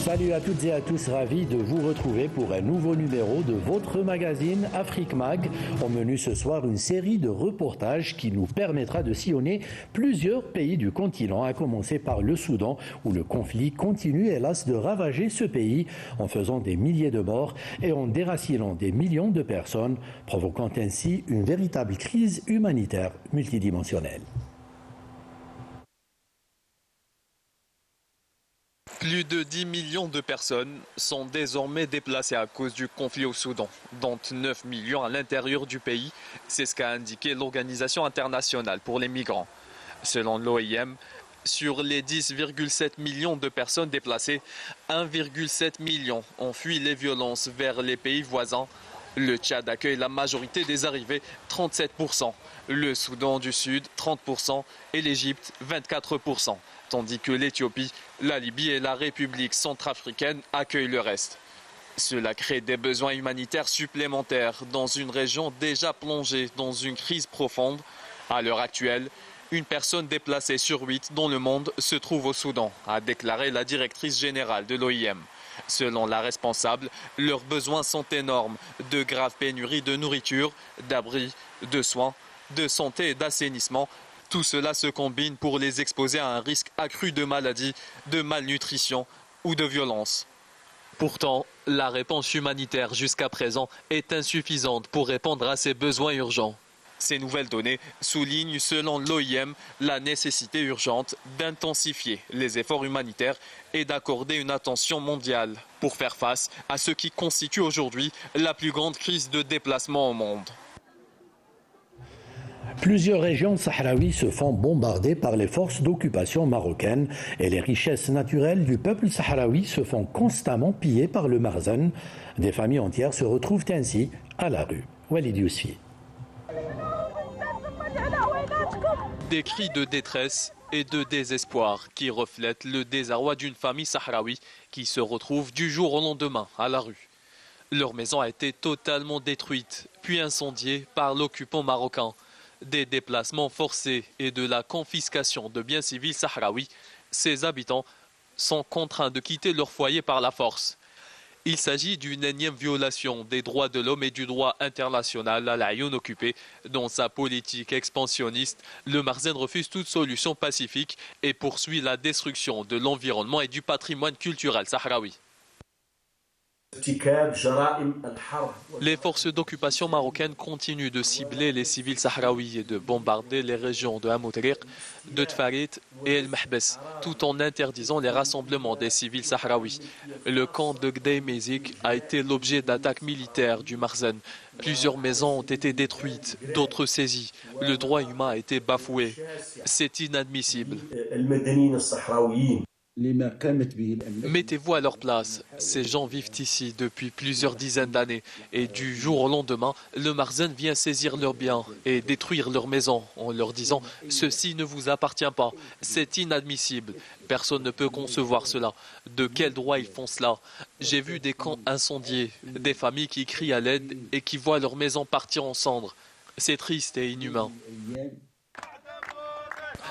Salut à toutes et à tous, ravi de vous retrouver pour un nouveau numéro de votre magazine Afrique Mag. Au menu ce soir, une série de reportages qui nous permettra de sillonner plusieurs pays du continent, à commencer par le Soudan, où le conflit continue hélas de ravager ce pays en faisant des milliers de morts et en déracinant des millions de personnes, provoquant ainsi une véritable crise humanitaire multidimensionnelle. Plus de 10 millions de personnes sont désormais déplacées à cause du conflit au Soudan, dont 9 millions à l'intérieur du pays. C'est ce qu'a indiqué l'Organisation internationale pour les migrants. Selon l'OIM, sur les 10,7 millions de personnes déplacées, 1,7 million ont fui les violences vers les pays voisins. Le Tchad accueille la majorité des arrivées, 37%, le Soudan du Sud, 30% et l'Égypte, 24%. Tandis que l'Éthiopie, la Libye et la République centrafricaine accueillent le reste. Cela crée des besoins humanitaires supplémentaires dans une région déjà plongée dans une crise profonde. À l'heure actuelle, une personne déplacée sur 8 dans le monde se trouve au Soudan, a déclaré la directrice générale de l'OIM. Selon la responsable, leurs besoins sont énormes, de graves pénuries de nourriture, d'abris, de soins, de santé et d'assainissement. Tout cela se combine pour les exposer à un risque accru de maladie, de malnutrition ou de violence. Pourtant, la réponse humanitaire jusqu'à présent est insuffisante pour répondre à ces besoins urgents. Ces nouvelles données soulignent, selon l'OIM, la nécessité urgente d'intensifier les efforts humanitaires et d'accorder une attention mondiale pour faire face à ce qui constitue aujourd'hui la plus grande crise de déplacement au monde. Plusieurs régions sahraouies se font bombarder par les forces d'occupation marocaines et les richesses naturelles du peuple sahraoui se font constamment piller par le Marzen. Des familles entières se retrouvent ainsi à la rue. Walid Yousfi. Des cris de détresse et de désespoir qui reflètent le désarroi d'une famille sahraoui qui se retrouve du jour au lendemain à la rue. Leur maison a été totalement détruite, puis incendiée par l'occupant marocain. Des déplacements forcés et de la confiscation de biens civils sahraouis, ces habitants sont contraints de quitter leur foyer par la force. Il s'agit d'une énième violation des droits de l'homme et du droit international à l'Aïoun occupé. Dans sa politique expansionniste, le Marzen refuse toute solution pacifique et poursuit la destruction de l'environnement et du patrimoine culturel sahraoui. Les forces d'occupation marocaines continuent de cibler les civils sahraouis et de bombarder les régions de Hamoutariq, de Tfarit et El Mahbes, tout en interdisant les rassemblements des civils sahraouis. Le camp de Gdei-Mezik a été l'objet d'attaques militaires du Marzen. Plusieurs maisons ont été détruites, d'autres saisies. Le droit humain a été bafoué. C'est inadmissible. Mettez-vous à leur place. Ces gens vivent ici depuis plusieurs dizaines d'années et du jour au lendemain, le Marzen vient saisir leurs biens et détruire leurs maisons en leur disant « Ceci ne vous appartient pas, c'est inadmissible, personne ne peut concevoir cela. De quel droit ils font cela ?» J'ai vu des camps incendiés, des familles qui crient à l'aide et qui voient leurs maisons partir en cendres. C'est triste et inhumain.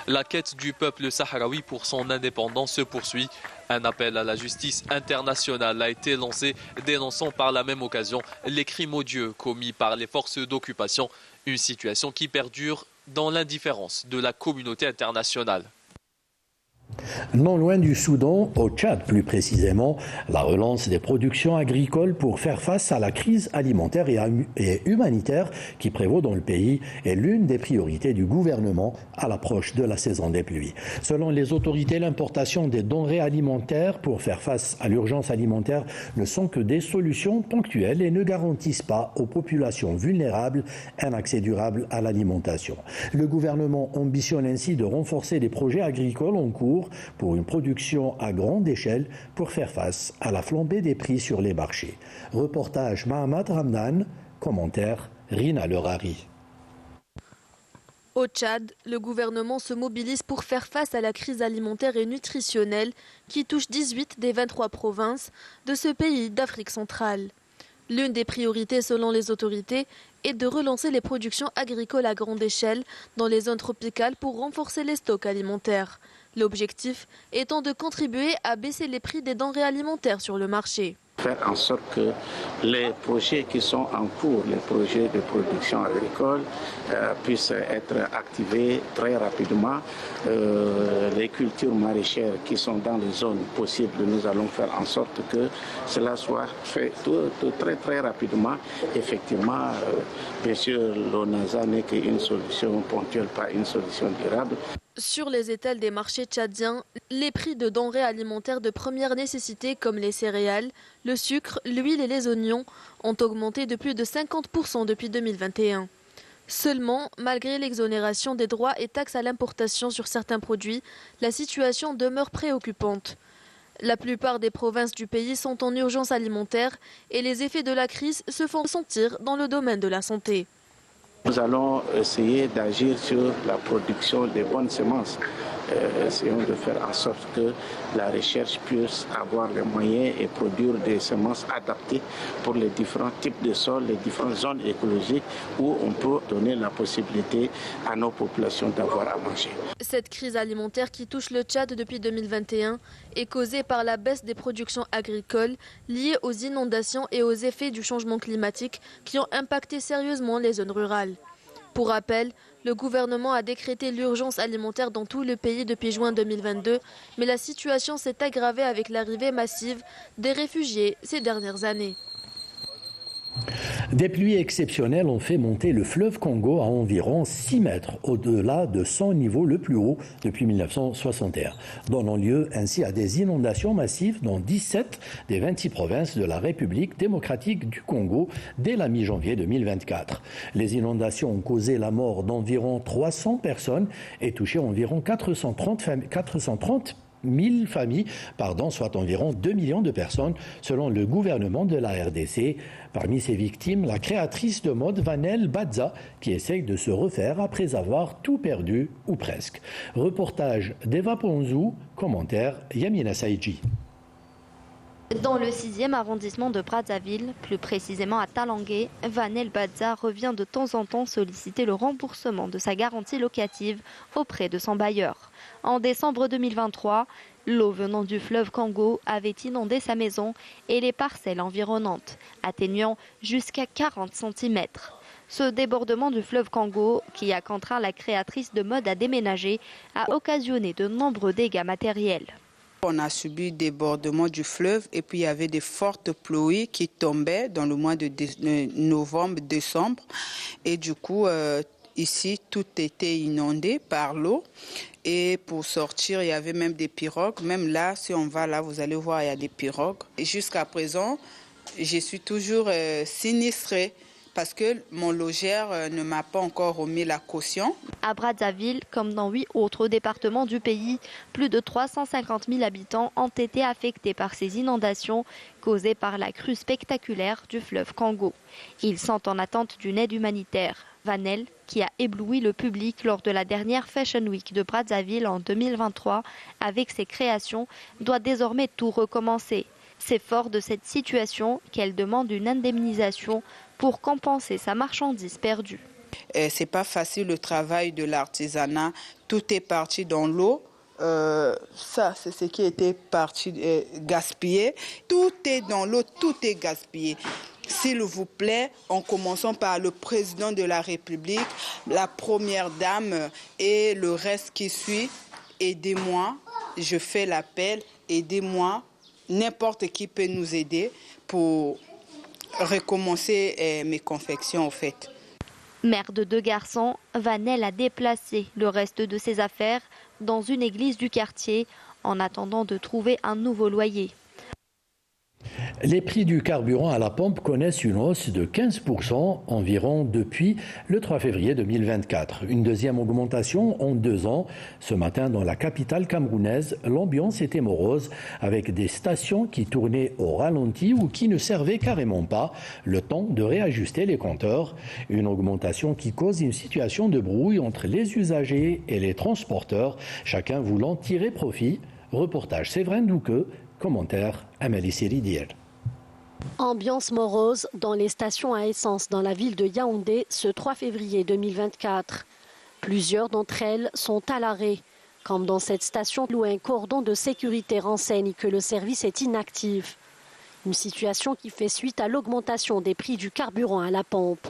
La quête du peuple sahraoui pour son indépendance se poursuit. Un appel à la justice internationale a été lancé, dénonçant par la même occasion les crimes odieux commis par les forces d'occupation, une situation qui perdure dans l'indifférence de la communauté internationale. Non loin du Soudan, au Tchad plus précisément, la relance des productions agricoles pour faire face à la crise alimentaire et humanitaire qui prévaut dans le pays est l'une des priorités du gouvernement à l'approche de la saison des pluies. Selon les autorités, l'importation des denrées alimentaires pour faire face à l'urgence alimentaire ne sont que des solutions ponctuelles et ne garantissent pas aux populations vulnérables un accès durable à l'alimentation. Le gouvernement ambitionne ainsi de renforcer les projets agricoles en cours pour une production à grande échelle pour faire face à la flambée des prix sur les marchés. Reportage Mahamad Ramdan, commentaire Rina Lerari. Au Tchad, le gouvernement se mobilise pour faire face à la crise alimentaire et nutritionnelle qui touche 18 des 23 provinces de ce pays d'Afrique centrale. L'une des priorités selon les autorités est de relancer les productions agricoles à grande échelle dans les zones tropicales pour renforcer les stocks alimentaires. L'objectif étant de contribuer à baisser les prix des denrées alimentaires sur le marché. Faire en sorte que les projets qui sont en cours, les projets de production agricole, puissent être activés très rapidement. Les cultures maraîchères qui sont dans les zones possibles, nous allons faire en sorte que cela soit fait tout très rapidement. Effectivement, bien sûr, l'ONASA n'est qu'une solution ponctuelle, pas une solution durable. Sur les étals des marchés tchadiens, les prix de denrées alimentaires de première nécessité comme les céréales, le sucre, l'huile et les oignons ont augmenté de plus de 50% depuis 2021. Seulement, malgré l'exonération des droits et taxes à l'importation sur certains produits, la situation demeure préoccupante. La plupart des provinces du pays sont en urgence alimentaire et les effets de la crise se font sentir dans le domaine de la santé. Nous allons essayer d'agir sur la production des bonnes semences. Essayons de faire en sorte que la recherche puisse avoir les moyens et produire des semences adaptées pour les différents types de sols, les différentes zones écologiques où on peut donner la possibilité à nos populations d'avoir à manger. Cette crise alimentaire qui touche le Tchad depuis 2021 est causée par la baisse des productions agricoles liées aux inondations et aux effets du changement climatique qui ont impacté sérieusement les zones rurales. Pour rappel, le gouvernement a décrété l'urgence alimentaire dans tout le pays depuis juin 2022, mais la situation s'est aggravée avec l'arrivée massive des réfugiés ces dernières années. Des pluies exceptionnelles ont fait monter le fleuve Congo à environ 6 mètres au-delà de son niveau le plus haut depuis 1961, donnant lieu ainsi à des inondations massives dans 17 des 26 provinces de la République démocratique du Congo dès la mi-janvier 2024. Les inondations ont causé la mort d'environ 300 personnes et touché environ 430 000 familles, soit environ 2 millions de personnes, selon le gouvernement de la RDC. Parmi ces victimes, la créatrice de mode Vanel Badza, qui essaye de se refaire après avoir tout perdu, ou presque. Reportage d'Eva Ponzou, commentaire Yamina Saïdji. Dans le 6e arrondissement de Brazzaville, plus précisément à Talangué, Vanel Badza revient de temps en temps solliciter le remboursement de sa garantie locative auprès de son bailleur. En décembre 2023, l'eau venant du fleuve Congo avait inondé sa maison et les parcelles environnantes, atteignant jusqu'à 40 cm. Ce débordement du fleuve Congo, qui a contraint la créatrice de mode à déménager, a occasionné de nombreux dégâts matériels. On a subi le débordement du fleuve et puis il y avait des fortes pluies qui tombaient dans le mois de novembre, décembre. Et du coup, ici, tout était inondé par l'eau. Et pour sortir, il y avait même des pirogues. Même là, si on va là, vous allez voir, il y a des pirogues. Et jusqu'à présent, je suis toujours sinistrée parce que mon logeur ne m'a pas encore remis la caution. À Brazzaville, comme dans 8 autres départements du pays, plus de 350 000 habitants ont été affectés par ces inondations causées par la crue spectaculaire du fleuve Congo. Ils sont en attente d'une aide humanitaire. Vanel, qui a ébloui le public lors de la dernière Fashion Week de Brazzaville en 2023 avec ses créations, doit désormais tout recommencer. C'est fort de cette situation qu'elle demande une indemnisation pour compenser sa marchandise perdue. C'est pas facile le travail de l'artisanat. Tout est parti dans l'eau. Ça, c'est ce qui était parti gaspillé. Tout est dans l'eau, tout est gaspillé. S'il vous plaît, en commençant par le président de la République, la première dame et le reste qui suit, aidez-moi. Je fais l'appel, aidez-moi. N'importe qui peut nous aider pour recommencer mes confections en fait. Mère de 2 garçons, Vanel a déplacé le reste de ses affaires dans une église du quartier en attendant de trouver un nouveau loyer. Les prix du carburant à la pompe connaissent une hausse de 15% environ depuis le 3 février 2024. Une deuxième augmentation en 2 ans. Ce matin, dans la capitale camerounaise, l'ambiance était morose avec des stations qui tournaient au ralenti ou qui ne servaient carrément pas, le temps de réajuster les compteurs. Une augmentation qui cause une situation de brouille entre les usagers et les transporteurs, chacun voulant tirer profit. Reportage Séverin Douqueux, commentaire Amélie Séridiel. Ambiance morose dans les stations à essence dans la ville de Yaoundé ce 3 février 2024. Plusieurs d'entre elles sont à l'arrêt, comme dans cette station où un cordon de sécurité renseigne que le service est inactif. Une situation qui fait suite à l'augmentation des prix du carburant à la pompe.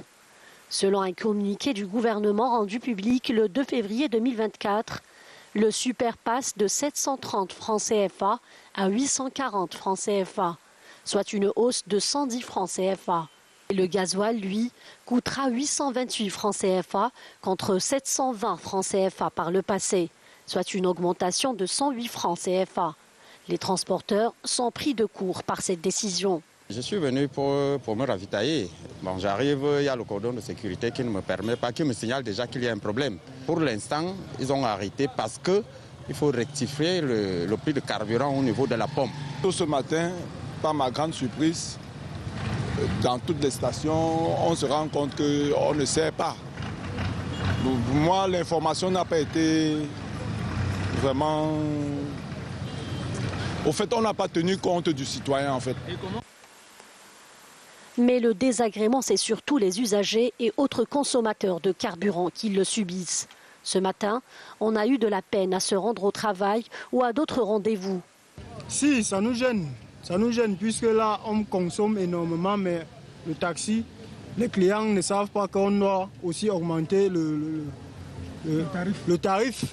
Selon un communiqué du gouvernement rendu public le 2 février 2024, le super passe de 730 francs CFA à 840 francs CFA, soit une hausse de 110 francs CFA. Et le gasoil, lui, coûtera 828 francs CFA contre 720 francs CFA par le passé, soit une augmentation de 108 francs CFA. Les transporteurs sont pris de court par cette décision. Je suis venu pour me ravitailler. Bon, j'arrive, il y a le cordon de sécurité qui ne me permet pas, qui me signale déjà qu'il y a un problème. Pour l'instant, ils ont arrêté parce qu'il faut rectifier le prix de carburant au niveau de la pompe. Tout ce matin, par ma grande surprise, dans toutes les stations, on se rend compte qu'on ne sait pas. Pour moi, l'information n'a pas été vraiment... Au fait, on n'a pas tenu compte du citoyen, en fait. Mais le désagrément, c'est surtout les usagers et autres consommateurs de carburant qui le subissent. Ce matin, on a eu de la peine à se rendre au travail ou à d'autres rendez-vous. Si, ça nous gêne. Ça nous gêne puisque là, on consomme énormément, mais le taxi, les clients ne savent pas qu'on doit aussi augmenter le tarif.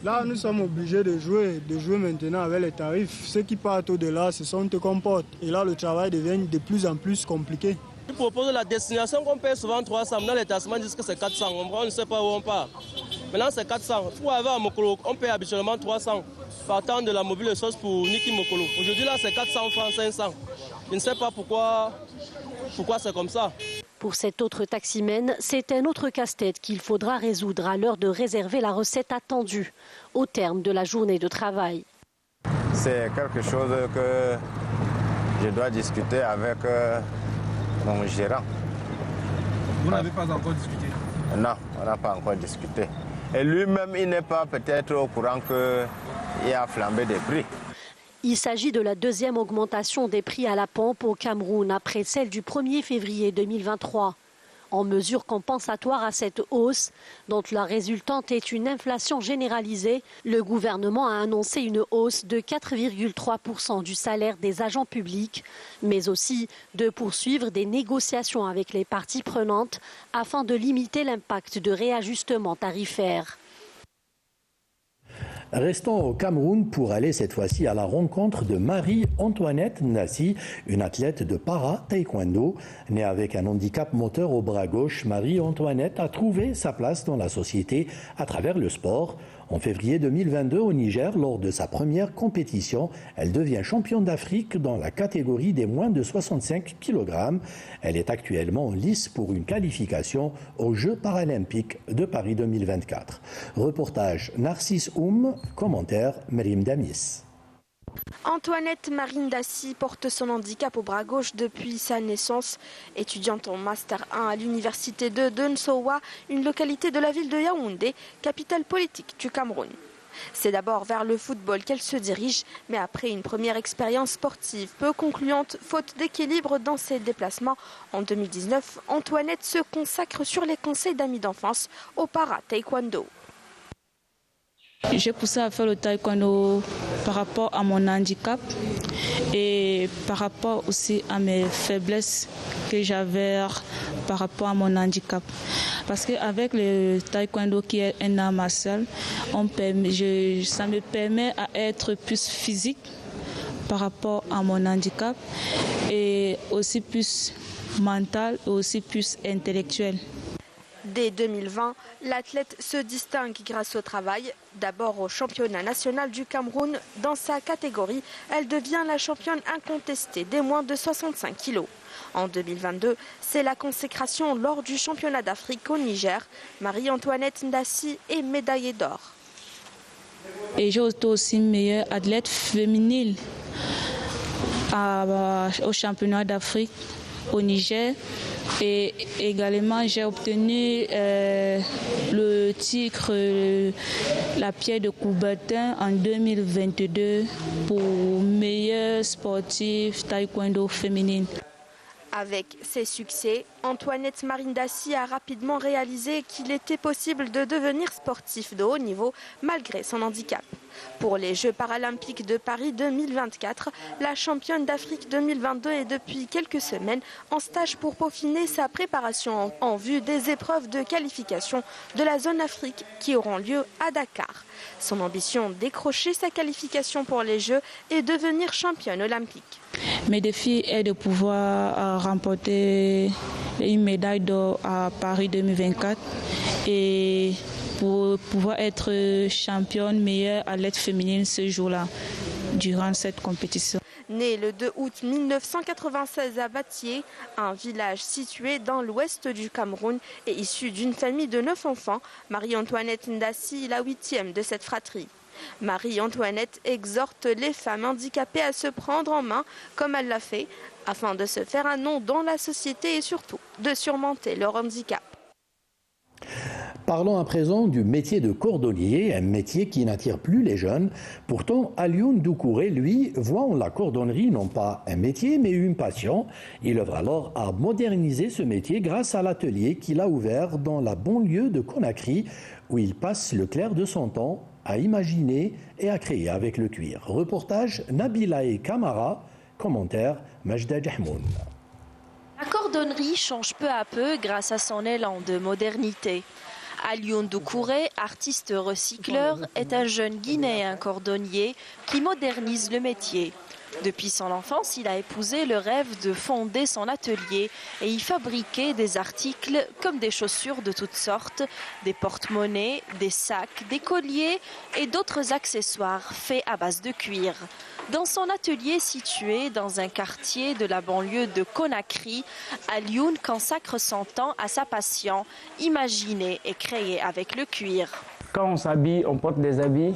Là, nous sommes obligés de jouer maintenant avec les tarifs. Ceux qui partent au-delà, ce sont eux qu'on porte. Et là, le travail devient de plus en plus compliqué. Je propose la destination qu'on paye souvent 300. Maintenant, les tassements disent que c'est 400. On ne sait pas où on part. Maintenant, c'est 400. Pour aller à Mokolo, on paye habituellement 300. Partant de la mobile sauce pour Niki Mokolo. Aujourd'hui, là, c'est 400 francs, 500. Je ne sais pas pourquoi c'est comme ça. Pour cet autre taximène, c'est un autre casse-tête qu'il faudra résoudre à l'heure de réserver la recette attendue au terme de la journée de travail. C'est quelque chose que je dois discuter avec mon gérant. Vous n'avez pas encore discuté? Non, on n'a pas encore discuté. Et lui-même, il n'est pas peut-être au courant qu'il y a flambé des prix. Il s'agit de la deuxième augmentation des prix à la pompe au Cameroun après celle du 1er février 2023. En mesure compensatoire à cette hausse, dont la résultante est une inflation généralisée, le gouvernement a annoncé une hausse de 4,3% du salaire des agents publics, mais aussi de poursuivre des négociations avec les parties prenantes afin de limiter l'impact de réajustements tarifaires. Restons au Cameroun pour aller cette fois-ci à la rencontre de Marie-Antoinette Ndassi, une athlète de para-taekwondo. Née avec un handicap moteur au bras gauche, Marie-Antoinette a trouvé sa place dans la société à travers le sport. En février 2022 au Niger, lors de sa première compétition, elle devient championne d'Afrique dans la catégorie des moins de 65 kg. Elle est actuellement en lice pour une qualification aux Jeux paralympiques de Paris 2024. Reportage Narcisse Oum, commentaire Merim Damis. Antoinette Marie Ndassi porte son handicap au bras gauche depuis sa naissance. Étudiante en Master 1 à l'université de Densowa, une localité de la ville de Yaoundé, capitale politique du Cameroun. C'est d'abord vers le football qu'elle se dirige, mais après une première expérience sportive peu concluante, faute d'équilibre dans ses déplacements, en 2019, Antoinette se consacre sur les conseils d'amis d'enfance au para-taekwondo. J'ai poussé à faire le taekwondo par rapport à mon handicap et par rapport aussi à mes faiblesses que j'avais par rapport à mon handicap. Parce qu'avec le taekwondo qui est un art martial, ça me permet à être plus physique par rapport à mon handicap et aussi plus mental et aussi plus intellectuel. Dès 2020, l'athlète se distingue grâce au travail. D'abord au championnat national du Cameroun. Dans sa catégorie, elle devient la championne incontestée des moins de 65 kilos. En 2022, c'est la consécration lors du championnat d'Afrique au Niger. Marie-Antoinette Ndassi est médaillée d'or. Et j'ai été aussi meilleure athlète féminine au championnat d'Afrique au Niger. Et également, j'ai obtenu le titre La Pierre de Coubertin en 2022 pour meilleure sportive taekwondo féminine. Avec ses succès, Antoinette Marindassi a rapidement réalisé qu'il était possible de devenir sportif de haut niveau malgré son handicap. Pour les Jeux paralympiques de Paris 2024, la championne d'Afrique 2022 est depuis quelques semaines en stage pour peaufiner sa préparation en vue des épreuves de qualification de la zone Afrique qui auront lieu à Dakar. Son ambition, décrocher sa qualification pour les Jeux et devenir championne olympique. Mes défis est de pouvoir remporter une médaille d'or à Paris 2024 et pour pouvoir être championne meilleure athlète féminine ce jour-là, durant cette compétition. Née le 2 août 1996 à Batié, un village situé dans l'ouest du Cameroun et issue d'une famille de 9 enfants, Marie-Antoinette Ndassi est la 8e de cette fratrie. Marie-Antoinette exhorte les femmes handicapées à se prendre en main comme elle l'a fait, afin de se faire un nom dans la société et surtout de surmonter leur handicap. Parlons à présent du métier de cordonnier, un métier qui n'attire plus les jeunes. Pourtant, Alioune Doucouré, lui, voit en la cordonnerie non pas un métier, mais une passion. Il œuvre alors à moderniser ce métier grâce à l'atelier qu'il a ouvert dans la banlieue de Conakry, où il passe le clair de son temps à imaginer et à créer avec le cuir. Reportage Nabilae Kamara, commentaire Majda Jahmoun. La cordonnerie change peu à peu grâce à son élan de modernité. Alioune Doucouré, artiste recycleur, est un jeune Guinéen cordonnier qui modernise le métier. Depuis son enfance, il a épousé le rêve de fonder son atelier et y fabriquer des articles comme des chaussures de toutes sortes, des porte-monnaies, des sacs, des colliers et d'autres accessoires faits à base de cuir. Dans son atelier situé dans un quartier de la banlieue de Conakry, Alioune consacre son temps à sa passion, imaginer et créer avec le cuir. Quand on s'habille, on porte des habits,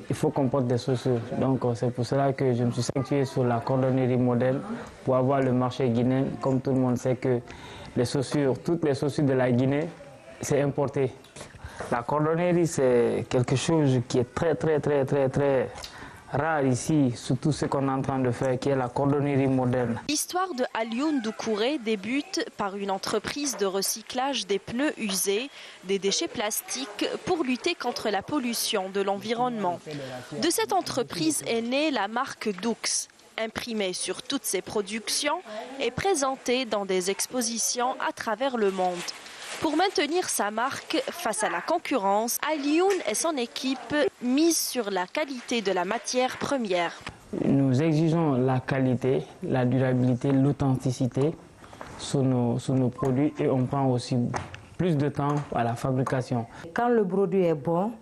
il faut qu'on porte des chaussures. Donc c'est pour cela que je me suis sanctué sur la cordonnerie moderne pour avoir le marché guinéen. Comme tout le monde sait que les chaussures, toutes les chaussures de la Guinée, c'est importé. La cordonnerie, c'est quelque chose qui est très rare ici, surtout ce qu'on est en train de faire, qui est la cordonnerie moderne. L'histoire de Alioune Doucouré débute par une entreprise de recyclage des pneus usés, des déchets plastiques pour lutter contre la pollution de l'environnement. De cette entreprise est née la marque Doux, imprimée sur toutes ses productions et présentée dans des expositions à travers le monde. Pour maintenir sa marque face à la concurrence, Alioune et son équipe misent sur la qualité de la matière première. Nous exigeons la qualité, la durabilité, l'authenticité sur nos produits et on prend aussi plus de temps à la fabrication. Quand le produit est bon,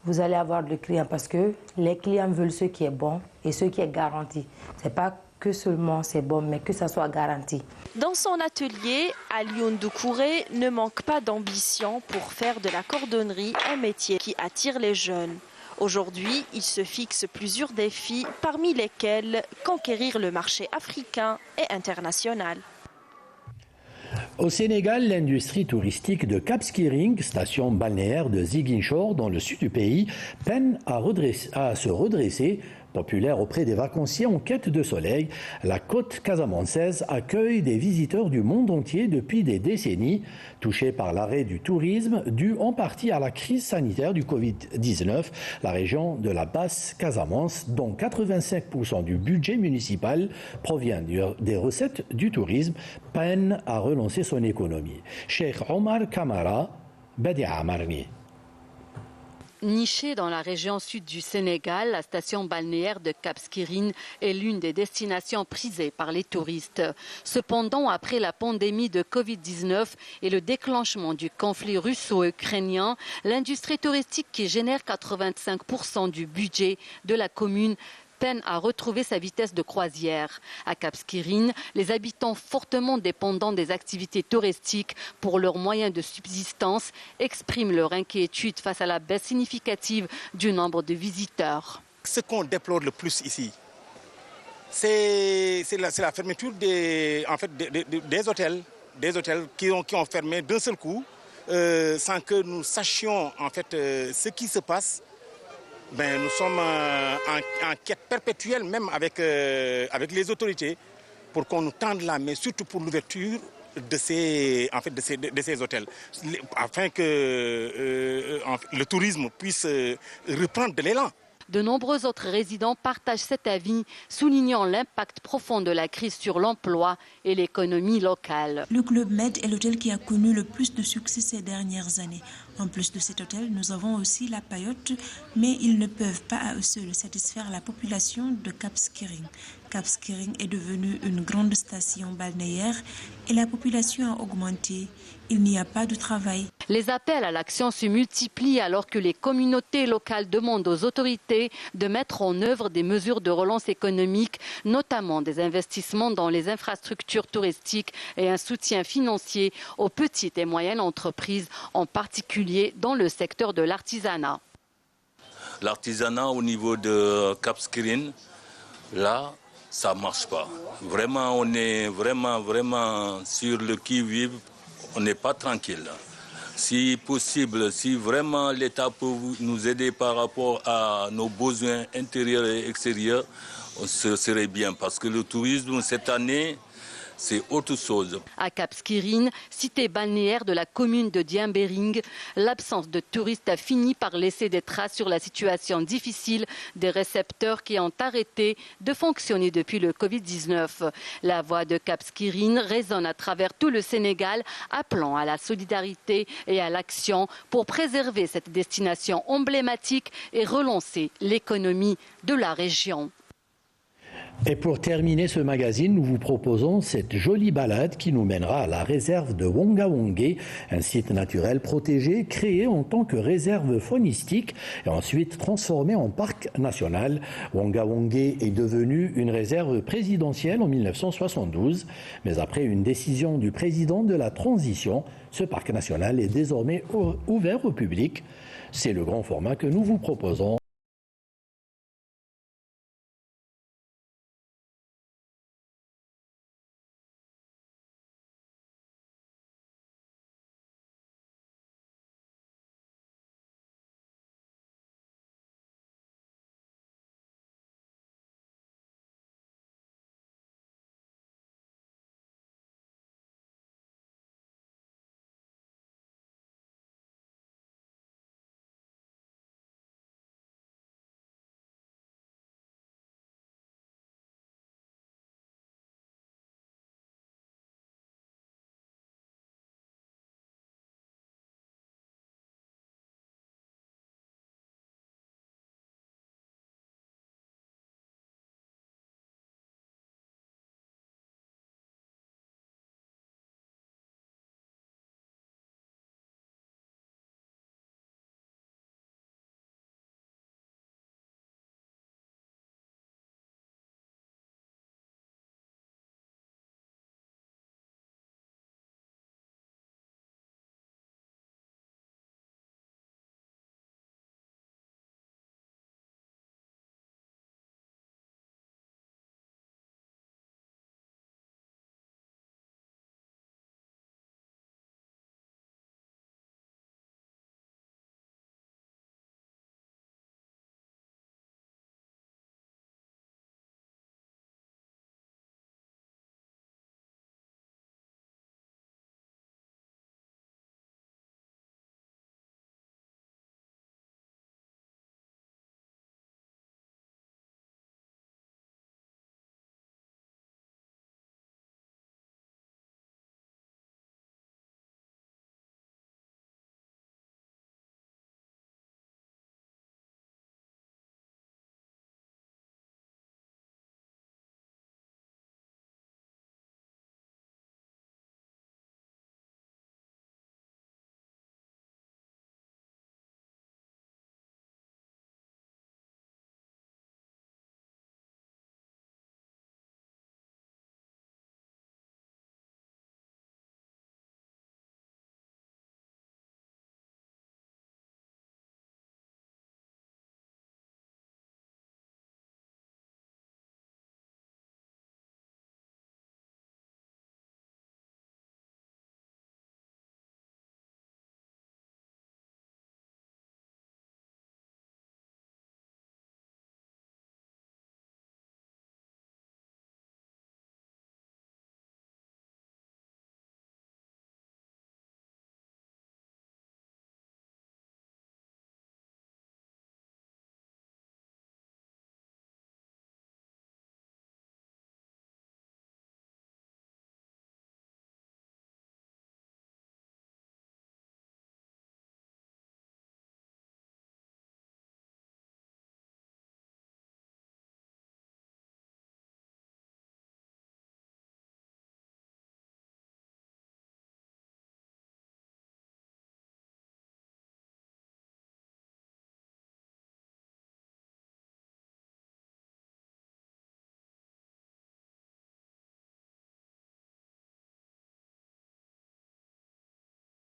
vous allez avoir le client parce que les clients veulent ce qui est bon et ce qui est garanti. C'est pas que seulement c'est bon, mais que ça soit garanti. Dans son atelier, Alioune Doucouré ne manque pas d'ambition pour faire de la cordonnerie un métier qui attire les jeunes. Aujourd'hui, il se fixe plusieurs défis, parmi lesquels conquérir le marché africain et international. Au Sénégal, l'industrie touristique de Cap Skirring, station balnéaire de Ziguinchor dans le sud du pays, peine à se redresser. Populaire auprès des vacanciers en quête de soleil, la côte casamançaise accueille des visiteurs du monde entier depuis des décennies. Touchée par l'arrêt du tourisme dû en partie à la crise sanitaire du Covid-19, la région de la Basse Casamance, dont 85% du budget municipal provient des recettes du tourisme, peine à relancer son économie. Cheikh Omar Kamara, Badia Marni. Nichée dans la région sud du Sénégal, la station balnéaire de Cap Skirring est l'une des destinations prisées par les touristes. Cependant, après la pandémie de Covid-19 et le déclenchement du conflit russo-ukrainien, l'industrie touristique qui génère 85% du budget de la commune peine à retrouver sa vitesse de croisière. À Cap Skirring, les habitants fortement dépendants des activités touristiques pour leurs moyens de subsistance expriment leur inquiétude face à la baisse significative du nombre de visiteurs. Ce qu'on déplore le plus ici, c'est la fermeture des hôtels qui ont fermé d'un seul coup, sans que nous sachions en fait ce qui se passe. Nous sommes en quête perpétuelle même avec les autorités pour qu'on nous tende la main, surtout pour l'ouverture de ces hôtels, afin que le tourisme puisse reprendre de l'élan. De nombreux autres résidents partagent cet avis, soulignant l'impact profond de la crise sur l'emploi et l'économie locale. Le Club Med est l'hôtel qui a connu le plus de succès ces dernières années. En plus de cet hôtel, nous avons aussi la Payotte, mais ils ne peuvent pas à eux seuls satisfaire la population de Cap Skirring. Cap Skirring est devenu une grande station balnéaire et la population a augmenté. Il n'y a pas de travail. Les appels à l'action se multiplient alors que les communautés locales demandent aux autorités de mettre en œuvre des mesures de relance économique, notamment des investissements dans les infrastructures touristiques et un soutien financier aux petites et moyennes entreprises, en particulier dans le secteur de l'artisanat. L'artisanat au niveau de Cap Skirring, là, ça ne marche pas. Vraiment, on est vraiment sur le qui-vive. On n'est pas tranquille. Si possible, si vraiment l'État peut nous aider par rapport à nos besoins intérieurs et extérieurs, ce serait bien. Parce que le tourisme, cette année, c'est autre chose. À Cap Skirring, cité balnéaire de la commune de Diembéring, l'absence de touristes a fini par laisser des traces sur la situation difficile des récepteurs qui ont arrêté de fonctionner depuis le Covid-19. La voix de Cap Skirring résonne à travers tout le Sénégal, appelant à la solidarité et à l'action pour préserver cette destination emblématique et relancer l'économie de la région. Et pour terminer ce magazine, nous vous proposons cette jolie balade qui nous mènera à la réserve de Wonga-Wongé, un site naturel protégé créé en tant que réserve faunistique et ensuite transformé en parc national. Wonga-Wongé est devenu une réserve présidentielle en 1972, mais après une décision du président de la transition, ce parc national est désormais ouvert au public. C'est le grand format que nous vous proposons.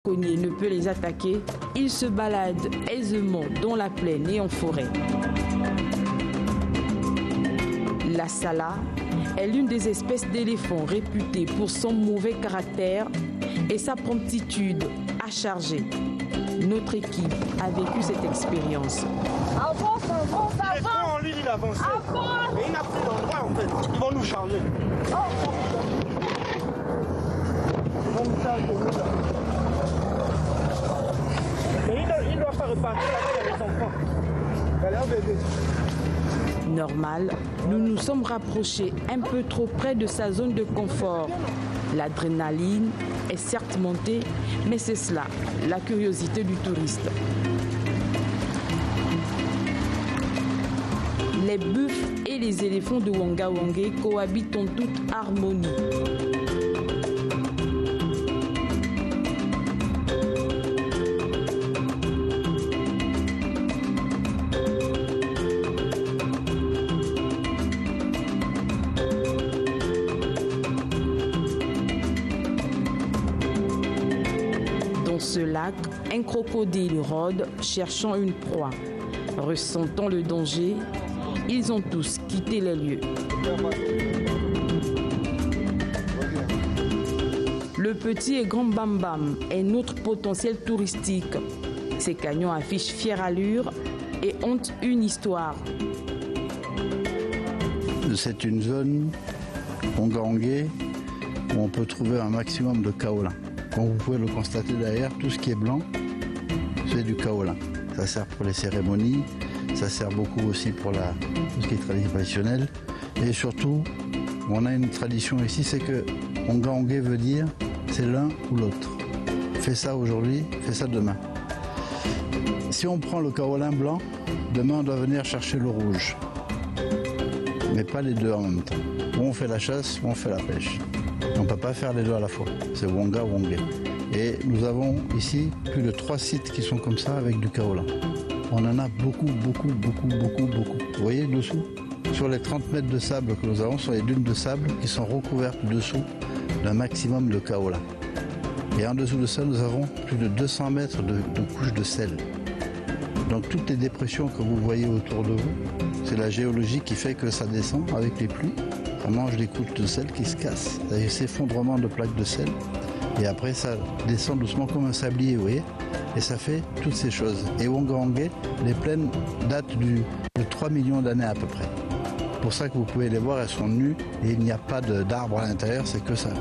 braconnier ne peut les attaquer, ils se baladent aisément dans la plaine et en forêt. La sala est l'une des espèces d'éléphants réputées pour son mauvais caractère et sa promptitude à charger. Notre équipe a vécu cette expérience. Avance, lui, il avance. Mais il n'a plus d'endroit en fait. Ils vont nous charger. Ils vont nous charger. Mais il ne doit pas repartir avec les enfants. Elle est un bébé. Normal, nous nous sommes rapprochés un peu trop près de sa zone de confort. L'adrénaline est certes montée, mais c'est cela, la curiosité du touriste. Les buffles et les éléphants de Wanga Wangé cohabitent en toute harmonie. Dans ce lac, un crocodile rôde cherchant une proie. Ressentant le danger, ils ont tous quitté les lieux. Le petit et grand Bam Bam est notre potentiel touristique. Ces canyons affichent fière allure et ont une histoire. C'est une zone Wanga Wangé où on peut trouver un maximum de kaolin. Comme vous pouvez le constater d'ailleurs, tout ce qui est blanc, c'est du kaolin. Ça sert pour les cérémonies, ça sert beaucoup aussi pour tout ce qui est traditionnel. Et surtout, on a une tradition ici, c'est que Wanga Wangé veut dire c'est l'un ou l'autre. Fais ça aujourd'hui, fais ça demain. Si on prend le kaolin blanc, demain on doit venir chercher le rouge. Mais pas les deux en même temps. Ou on fait la chasse, ou on fait la pêche. On ne peut pas faire les deux à la fois. C'est Wanga Wangé. Et nous avons ici plus de 3 sites qui sont comme ça avec du kaolin. On en a beaucoup. Vous voyez dessous, sur les 30 mètres de sable que nous avons, sur les dunes de sable qui sont recouvertes dessous d'un maximum de kaolin. Et en dessous de ça, nous avons plus de 200 mètres de couches de sel. Donc toutes les dépressions que vous voyez autour de vous, c'est la géologie qui fait que ça descend avec les pluies. Ça mange des couches de sel qui se cassent. Il y a cet effondrement de plaques de sel. Et après, ça descend doucement comme un sablier, vous voyez. Et ça fait toutes ces choses. Et Wanga Wangé, les plaines datent de 3 millions d'années à peu près. C'est pour ça que vous pouvez les voir, elles sont nues et il n'y a pas d'arbres à l'intérieur, c'est que ça.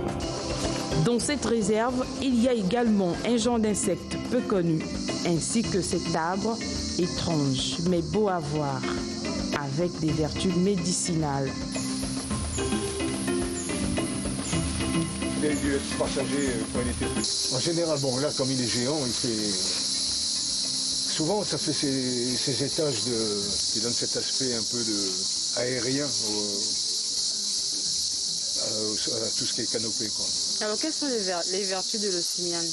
Dans cette réserve, il y a également un genre d'insecte peu connu, ainsi que cet arbre étrange mais beau à voir, avec des vertus médicinales. Il a dû être partagé quand il était petit. En général, bon, là, comme il est géant, il fait... Souvent, ça fait ces étages qui donnent cet aspect un peu aérien à tout ce qui est canopé, quoi. Alors, quelles sont les vertus de l'ossimiane?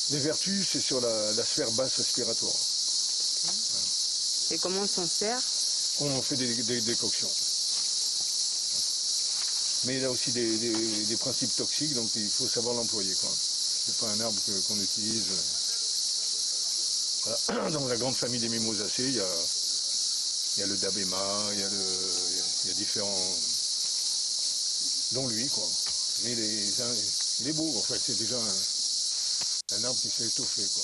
Les vertus, c'est sur la sphère basse respiratoire. Et comment on s'en sert? On fait des décoctions. Mais il a aussi des principes toxiques, donc il faut savoir l'employer. C'est pas un arbre qu'on utilise. Voilà. Dans la grande famille des mimosacées, il y a le dabéma, il y a différents... dont lui, quoi. Mais il est beau, en fait, c'est déjà un arbre qui s'est étoffé, quoi.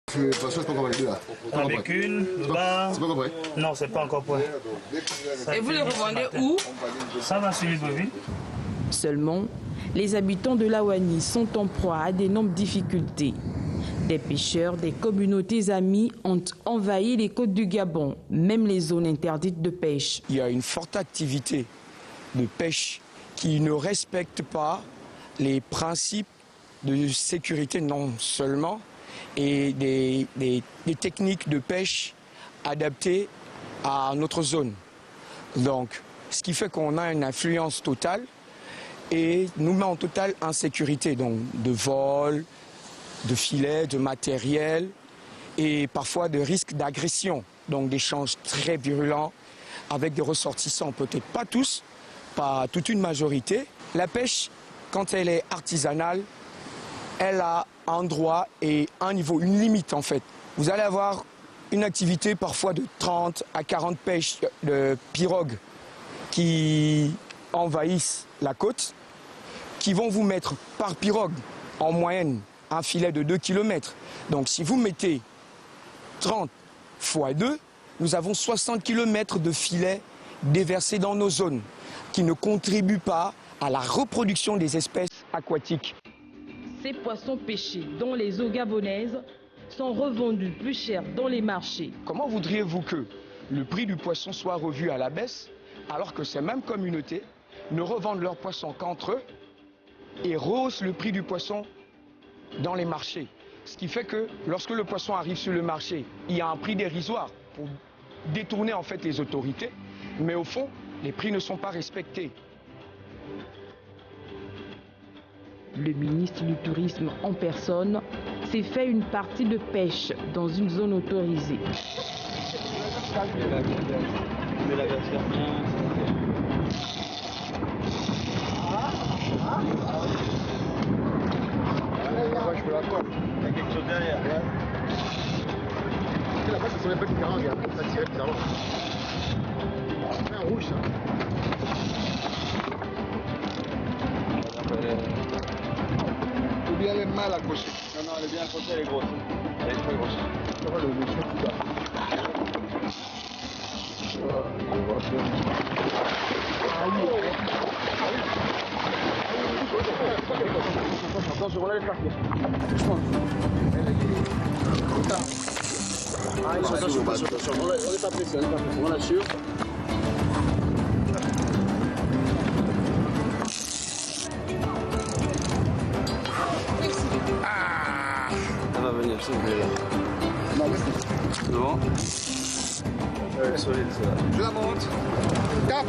C'est pas compris là. Avec une, là. C'est pas compris. Non, c'est pas encore prêt. Et vous les revendez où? Ça va sur Libreville. Seulement, les habitants de Lawani sont en proie à d'énormes difficultés. Des pêcheurs, des communautés amies ont envahi les côtes du Gabon, même les zones interdites de pêche. Il y a une forte activité de pêche qui ne respecte pas les principes de sécurité non seulement, et des techniques de pêche adaptées à notre zone. Donc, ce qui fait qu'on a une influence totale et nous met en totale insécurité, donc de vol, de filets, de matériel et parfois de risques d'agression, donc d'échanges très virulents avec des ressortissants, peut-être pas tous, pas toute une majorité. La pêche, quand elle est artisanale, elle a un droit et un niveau, une limite en fait. Vous allez avoir une activité parfois de 30 à 40 pêches de pirogues qui envahissent la côte, qui vont vous mettre par pirogue en moyenne un filet de 2 km. Donc si vous mettez 30 fois 2, nous avons 60 km de filets déversés dans nos zones qui ne contribuent pas à la reproduction des espèces aquatiques. Ces poissons pêchés dans les eaux gabonaises sont revendus plus cher dans les marchés. Comment voudriez-vous que le prix du poisson soit revu à la baisse alors que ces mêmes communautés ne revendent leurs poissons qu'entre eux et rehaussent le prix du poisson dans les marchés? Ce qui fait que lorsque le poisson arrive sur le marché, il y a un prix dérisoire pour détourner en fait les autorités, mais au fond, les prix ne sont pas respectés. Le ministre du Tourisme en personne s'est fait une partie de pêche dans une zone autorisée. Je peux la prendre. Il y a quelque chose derrière. La vache, ce sont les petites carangues. Ça tire, ça va. C'est un rouge, ça. Ou bien elle est mal accrochée. Non, non, elle est bien accrochée, elle est grosse. Elle est très grosse. Ça va, le chien tout bas. Attention, on va les faire. Attention, on est pas pressé, on assure. Ça va venir, s'il vous plaît, là. C'est bon? Elle est solide, ça. Je la monte. Cap.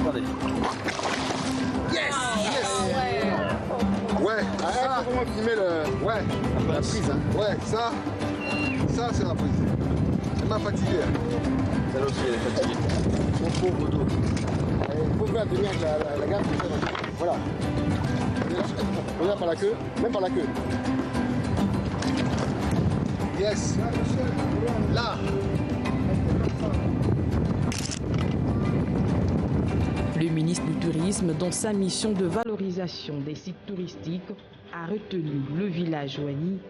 Allez. Yes! Ouais, arrête pour moi filmer le... Ouais, la prise, hein. Ouais, ça c'est la prise. Elle m'a fatigué. Celle aussi, elle est fatiguée. Mon pauvre dos. Il faut faire tenir la garde. Voilà. Regarde par la queue, même par la queue. Yes. Là. Le ministre du Tourisme, dans sa mission de valorisation des sites touristiques, a retenu le village Wani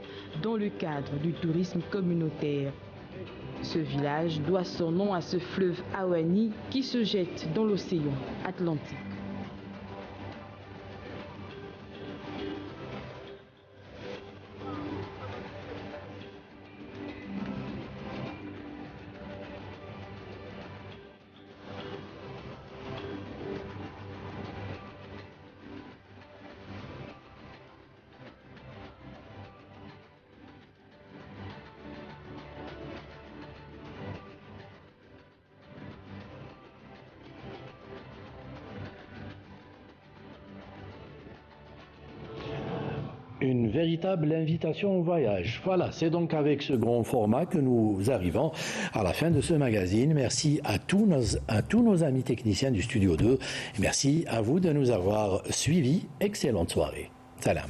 dans le cadre du tourisme communautaire. Ce village doit son nom à ce fleuve Awani qui se jette dans l'océan Atlantique. Une véritable invitation au voyage. Voilà, c'est donc avec ce grand format que nous arrivons à la fin de ce magazine. Merci à tous nos amis techniciens du Studio 2. Merci à vous de nous avoir suivis. Excellente soirée. Salam.